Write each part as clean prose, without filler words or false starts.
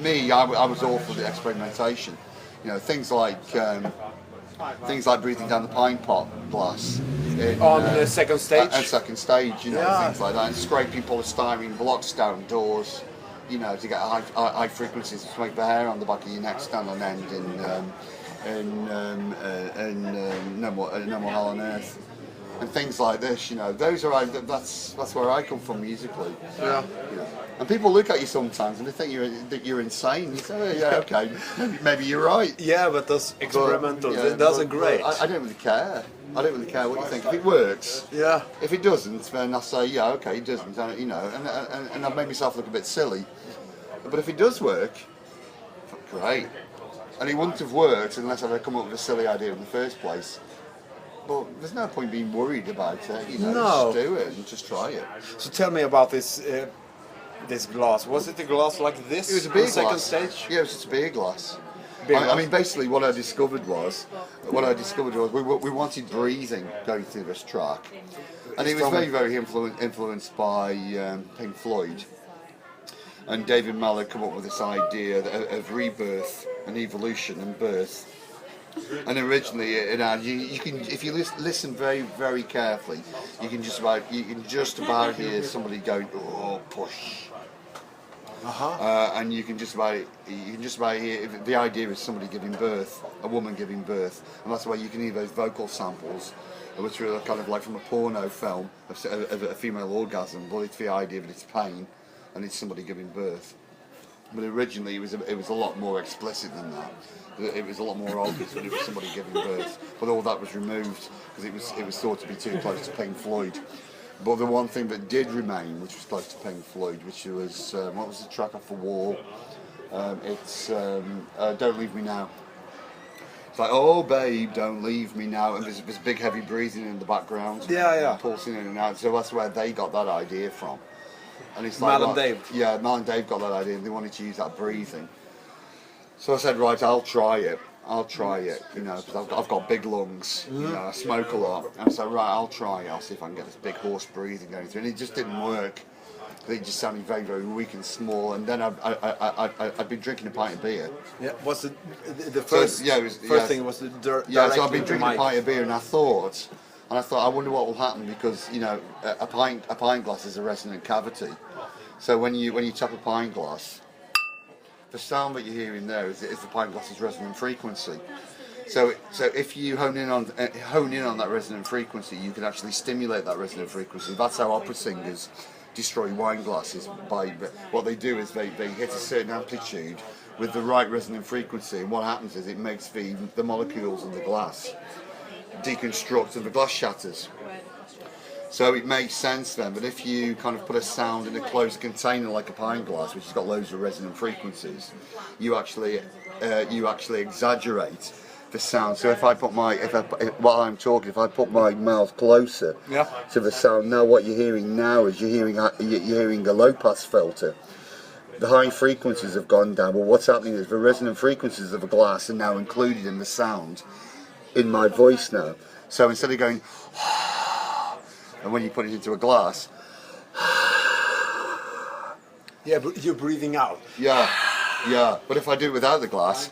I was all for the experimentation. You know, things like breathing down the pine pot glass on the second stage. At second stage, you know, things like that, and scraping polystyrene blocks down doors, you know, to get high frequencies to make the hair on the back of your neck stand on end in No More Hell on Earth. And things like this, you know, that's where I come from musically. Yeah. You know. And people look at you sometimes and they think you're insane. You say, oh, yeah, okay, maybe you're right. Yeah, but that's experimental. That's great. I don't really care. I don't really care what you think. If it works, yeah. If it doesn't, then I'll say, yeah, okay, it doesn't. You know, and I've made myself look a bit silly. But if it does work, great. And it wouldn't have worked unless I'd come up with a silly idea in the first place. But there's no point being worried about it, you know, just do it and just try it. So tell me about this this glass. Was it a glass like this? It was a beer glass. Second stage? Yeah, it was just a beer glass. I mean, basically what I discovered was we wanted breathing going through this track. And it was very, very influenced by Pink Floyd. And David Mallet come up with this idea of rebirth and evolution and birth. And originally, you can, if you listen very, very carefully, you can just about hear somebody going, oh, push. And you can just about hear the idea is somebody giving birth, a woman giving birth, and that's why you can hear those vocal samples, which are kind of like from a porno film of a female orgasm, but it's the idea that it's pain, and it's somebody giving birth. But originally, it was a lot more explicit than that. It was a lot more obvious that it was somebody giving birth, but all that was removed because it was thought to be too close to Pink Floyd. But the one thing that did remain, which was close to Pink Floyd, which was what was the track off the wall? It's "Don't Leave Me Now." It's like, oh babe, don't leave me now, and there's big heavy breathing in the background, pulsing in and out. So that's where they got that idea from. And it's like, Mal and Dave. Yeah, Mal and Dave got that idea, and they wanted to use that breathing. So I said, right, I'll try it, you know, because I've got big lungs, you know, I smoke a lot. And I said, right, I'll try it, I'll see if I can get this big horse breathing going through. And it just didn't work. It just sounded very, very weak and small. And then I'd been drinking a pint of beer. Yeah, what's the first? So, first thing was the yeah. So I've been drinking a pint of beer, and I thought, I wonder what will happen because you know, a pint glass is a resonant cavity. So when you tap a pint glass, the sound that you're hearing there is the pint glass's resonant frequency. So if you hone in on that resonant frequency, you can actually stimulate that resonant frequency. That's how opera singers destroy wine glasses. By what they do is they hit a certain amplitude with the right resonant frequency, and what happens is it makes the molecules in the glass deconstruct and the glass shatters. So it makes sense then that if you kind of put a sound in a closed container like a pint glass, which has got loads of resonant frequencies, you actually exaggerate the sound. So if I put while I'm talking, if I put my mouth closer to the sound, now what you're hearing now is you're hearing a low pass filter. The high frequencies have gone down, but what's happening is the resonant frequencies of a glass are now included in the sound in my voice now. So instead of going and when you put it into a glass, yeah, but you're breathing out. Yeah. But if I do it without the glass,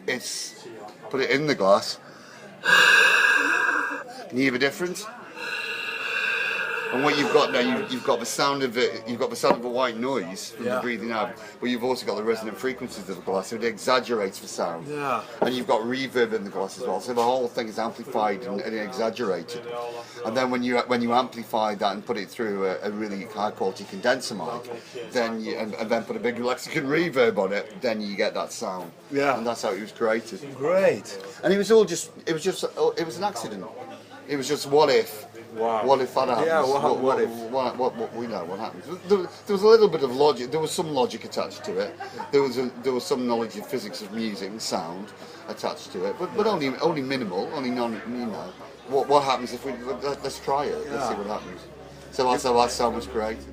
it's put it in the glass. Can you hear the difference? And what you've got now, you've got the sound of it. You've got the sound of a white noise from the breathing out, but you've also got the resonant frequencies of the glass, so it exaggerates the sound. Yeah. And you've got reverb in the glass as well, so the whole thing is amplified and exaggerated. And then when you amplify that and put it through a really high quality condenser mic, then and then put a big Lexicon reverb on it, then you get that sound. Yeah. And that's how it was created. Great. And it was an accident. It was just what if. Wow. What if that happens? Yeah, what if? What we know what happens. There was a little bit of logic. There was some logic attached to it. There was some knowledge of physics of music and sound attached to it, but only minimal. Only non. You know, what happens if we let's try it. Let's see what happens. So that's how that sound was created.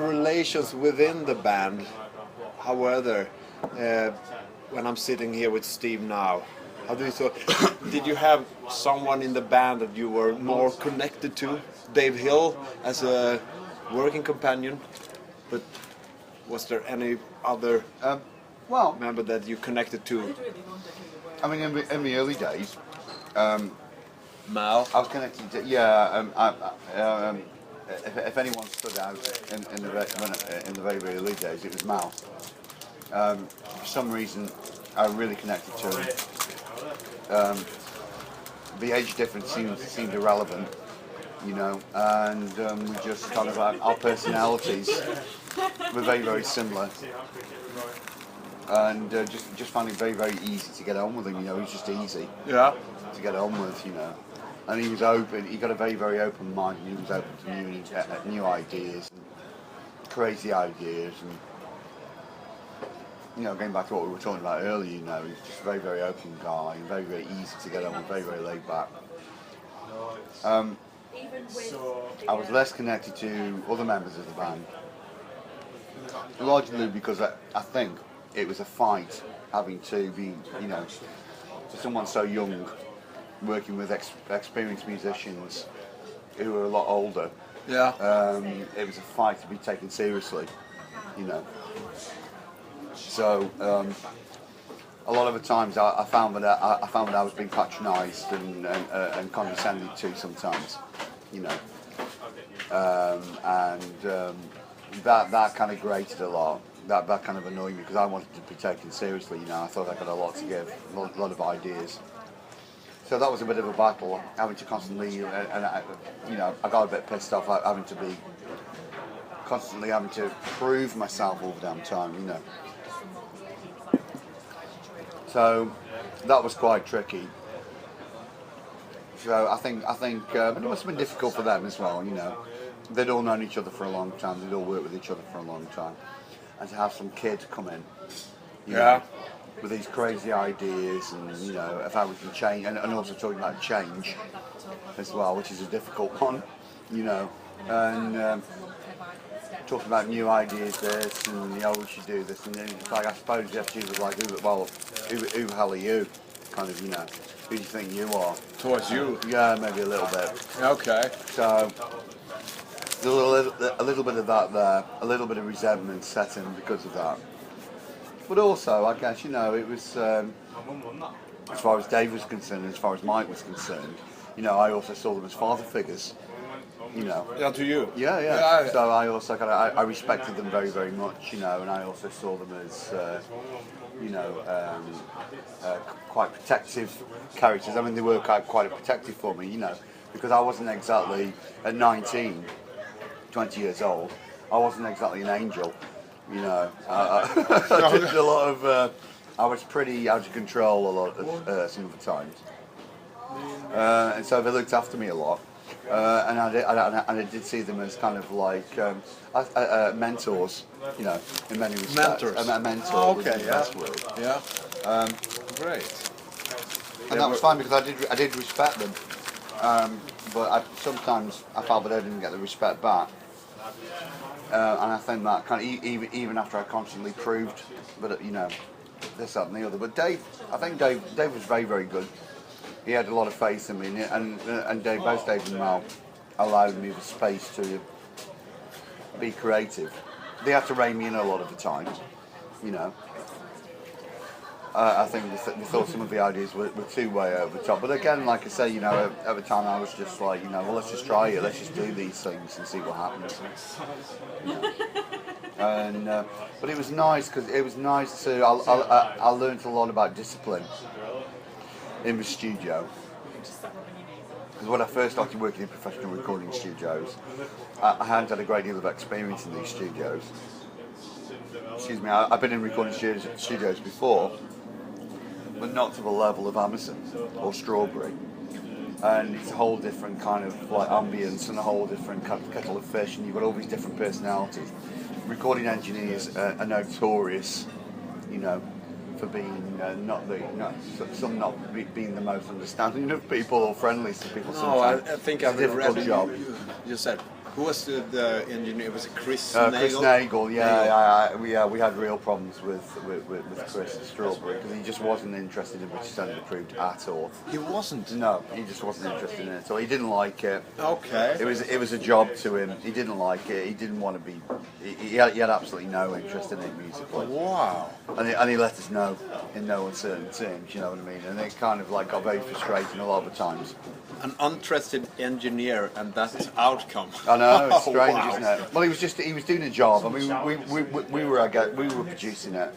relations within the band, how were they? When I'm sitting here with Steve now, how do you thought? Did you have someone in the band that you were more connected to? Dave Hill as a working companion, but was there any other Well, member that you connected to? I mean, in the early days, Mal. I was connected to, yeah, if anyone stood out in the very, very early days, it was Mal. For some reason, I really connected to him. The age difference seemed irrelevant, you know, and we just kind of, our personalities were very, very similar. And just found it very, very easy to get on with him, you know, he was just easy Yeah. to get on with, you know. And he was open, he got a very, very open mind, and he was open to new ideas, and crazy ideas, and, you know, going back to what we were talking about earlier, you know, he's just a very, very open guy, and very, very easy to get on with, very, very laid back. I was less connected to other members of the band, largely because I think it was a fight having to be, you know, for someone so young, working with experienced musicians who were a lot older. Yeah. It was a fight to be taken seriously, you know. So a lot of the times I found that I was being patronised and condescended to sometimes, you know. That kind of grated a lot. That kind of annoyed me because I wanted to be taken seriously, you know. I thought I got a lot to give, a lot of ideas. So that was a bit of a battle, having to constantly, you know, I got a bit pissed off constantly having to prove myself all the damn time, you know. So that was quite tricky. So I think, but it must have been difficult for them as well, you know. They'd all known each other for a long time, they'd all worked with each other for a long time. And to have some kid come in, you know, with these crazy ideas, and, you know, if how we can change, and also talking about change as well, which is a difficult one, you know, and talking about new ideas, this, and, you know, we should do this, and then it's like, I suppose the attitude was like, who the hell are you, kind of, you know, who do you think you are? Towards you? Yeah, maybe a little bit. Okay. So there was a little bit of that there, a little bit of resentment set in because of that. But also, I guess, you know, it was, as far as Dave was concerned, as far as Mike was concerned, you know, I also saw them as father figures, you know. Yeah, to you? Yeah. So I also I respected them very, very much, you know, and I also saw them as, you know, quite protective characters. I mean, they were quite protective for me, you know, because I wasn't exactly, at 19, 20 years old, I wasn't exactly an angel, you know. I did a lot of, I was pretty out of control a lot of some of the times. And so they looked after me a lot. And I did see them as kind of like mentors, you know, in many respects. Mentors. A mentor. Oh, would be okay, the yeah. best word. Yeah. Great. And that was fine because I did respect them. But sometimes I felt that I didn't get the respect back. And I think that kind of even after I constantly proved that, you know, this, that, and the other. But Dave, I think Dave was very, very good. He had a lot of faith in me, and both Dave and Mal allowed me the space to be creative. They had to rein me in a lot of the time, you know. I think they thought some of the ideas were too way over the top. But again, like I say, you know, at the time I was just like, you know, well, let's just try it. Let's just do these things and see what happens. You know? And but it was nice because it was nice to. I learned a lot about discipline in the studio. Because when I first started working in professional recording studios, I hadn't had a great deal of experience in these studios. Excuse me, I've been in recording studios before, but not to the level of Amazon or Strawberry. And it's a whole different kind of like ambience and a whole different kettle of fish, and you've got all these different personalities. Recording engineers are notorious, you know, for being some not being the most understanding of people or friendly to people. No, sometimes. I think it's I've a difficult read job. You said Who was the engineer? Was it Chris Chris Nagel? Nagel, we had real problems with Chris at Strawberry because he just wasn't interested in British Standard Approved at all. He wasn't. No, he just wasn't interested in it at all. He didn't like it. Okay. It was a job to him. He didn't like it. He didn't want to be. He had absolutely no interest in it musically. Wow. And he let us know in no uncertain terms. You know what I mean? And it kind of like got very frustrating a lot of the times. An uninterested engineer and that outcome. I know, it's strange, Wow. isn't it? Well, he was doing a job. I mean, we were producing it.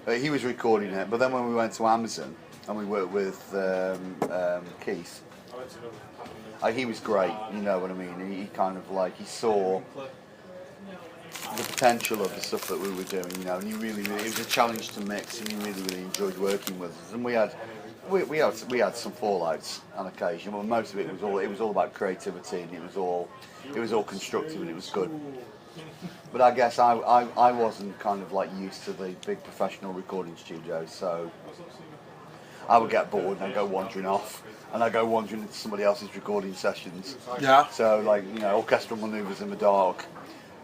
He was recording it. But then when we went to Amazon and we worked with Keith, he was great. You know what I mean? He kind of like he saw the potential of the stuff that we were doing. You know, and it was a challenge to mix, and he really enjoyed working with us. And we had some fallouts on occasion, but most of it was all about creativity, and it was all constructive, and it was good. But I guess I wasn't kind of like used to the big professional recording studios, so I would get bored and I'd go wandering off, and I'd go wandering into somebody else's recording sessions. Yeah. So like, you know, orchestral manoeuvres in the dark,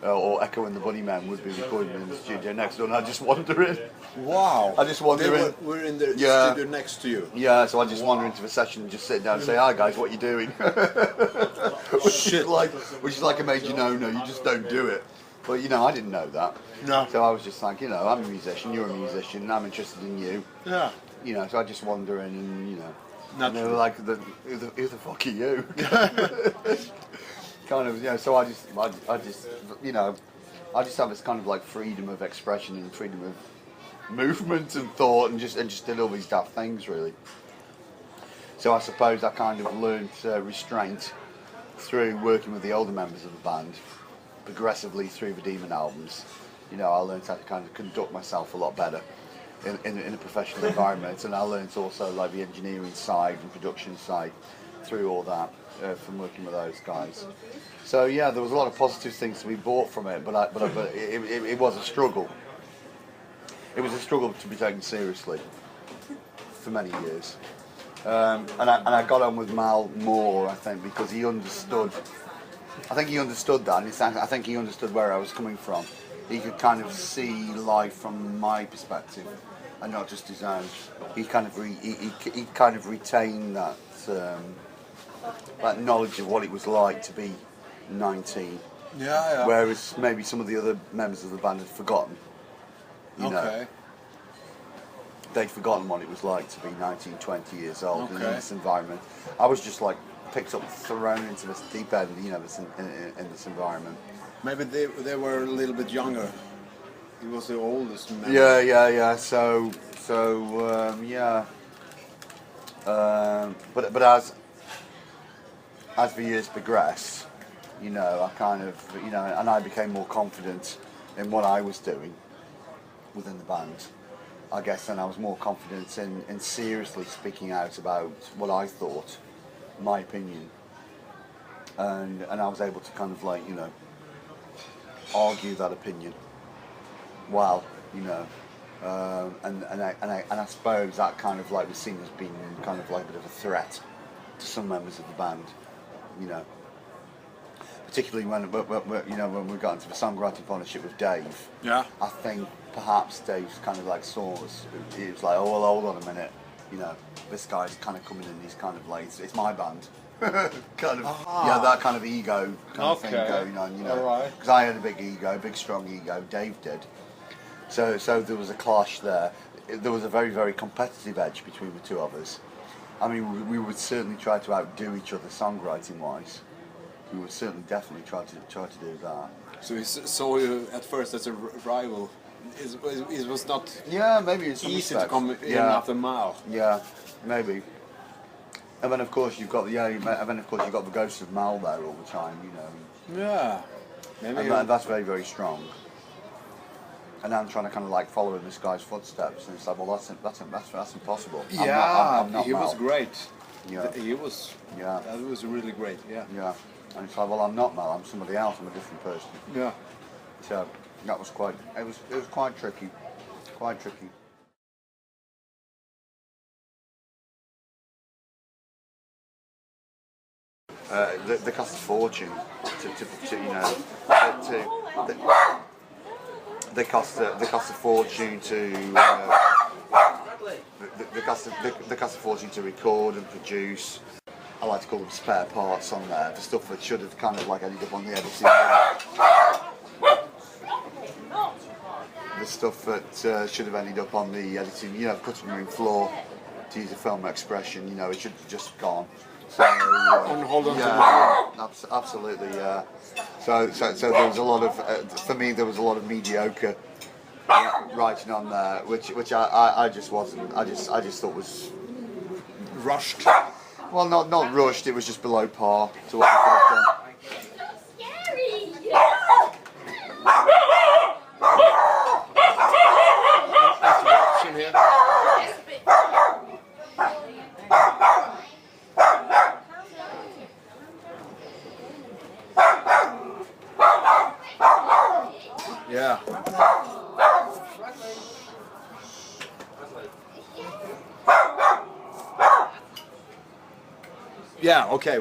or Echo and the Bunnymen would be recording in the studio next door, and I'd just wander in. Wow. I just wander in. We're in the Yeah. studio next to you. Yeah, so I just wander into the session and just sit down and say, "Hi guys, what you doing?" which is like a major no-no. You just don't do it. But you know, I didn't know that. No. So I was just like, you know, I'm a musician, you're a musician, and I'm interested in you. Yeah. You know, so I just wander in, and you know, and they Naturally. were like, who the fuck are you? Kind of, you know. So I just, you know, I just have this kind of like freedom of expression and freedom of movement and thought, and just did all these daft things really. So I suppose I kind of learned restraint through working with the older members of the band, progressively through the Demon albums. You know, I learned how to kind of conduct myself a lot better in a professional environment, and I learned also like the engineering side and production side through all that from working with those guys. So yeah, there was a lot of positive things to be bought from it, but it was a struggle. It was a struggle to be taken seriously for many years. And I got on with Mal more, I think, because he understood. I think he understood that, and I think he understood where I was coming from. He could kind of see life from my perspective, and not just his own. He kind of retained that that knowledge of what it was like to be 19. Yeah. Whereas maybe some of the other members of the band had forgotten. You know, they'd forgotten what it was like to be 19, 20 years old in this environment. I was just like picked up, thrown into this deep end, you know, in this environment. Maybe they were a little bit younger. He was the oldest man. Yeah. So yeah. But as the years progressed, you know, I kind of, you know, and I became more confident in what I was doing within the band. I guess then I was more confident in seriously speaking out about what I thought, my opinion, and I was able to kind of like, you know, argue that opinion well, you know, and I suppose that kind of like was seen as being kind of like a bit of a threat to some members of the band, you know. Particularly when you know, when we got into the songwriting partnership with Dave. Yeah. I think perhaps Dave's kind of like saw us. He was like, oh well, hold on a minute, you know, this guy's kind of coming in. He's kind of like, it's my band. Kind of, yeah, that kind of ego kind of thing going on, you know. Because I had a big ego, big strong ego. Dave did. So there was a clash there. There was a very, very competitive edge between the two of us. I mean, we would certainly try to outdo each other songwriting-wise. We would certainly, definitely try to do that. So he saw you at first as a rival. It was not. Yeah, maybe it's easy to come in after Mal. Yeah, maybe. And then of course you've got the ghost of Mal there all the time, you know. Yeah. Maybe. And that's very, very strong. And I'm trying to kind of like follow in this guy's footsteps, and it's like, well, that's impossible. Yeah, I'm not he Mal. was great. Yeah. He was. Yeah. That was really great. Yeah. Yeah. And it's like, well, I'm not Mal. I'm somebody else. I'm a different person. Yeah. So that was quite. It was quite tricky. Quite tricky. They cost a fortune to you know, they cost a fortune to they cost a fortune to record and produce. I like to call them spare parts on there, the stuff that should have kind of like ended up on the editing. The stuff that should have ended up on the editing, you know, the cutting room floor, to use a film expression, you know, it should have just gone. So, hold on absolutely, yeah. So there was a lot of, for me, there was a lot of mediocre writing on there, which I just wasn't. I just thought was rushed. well, not rushed. It was just below par to what I could have done. Here. Yeah. Yeah, okay.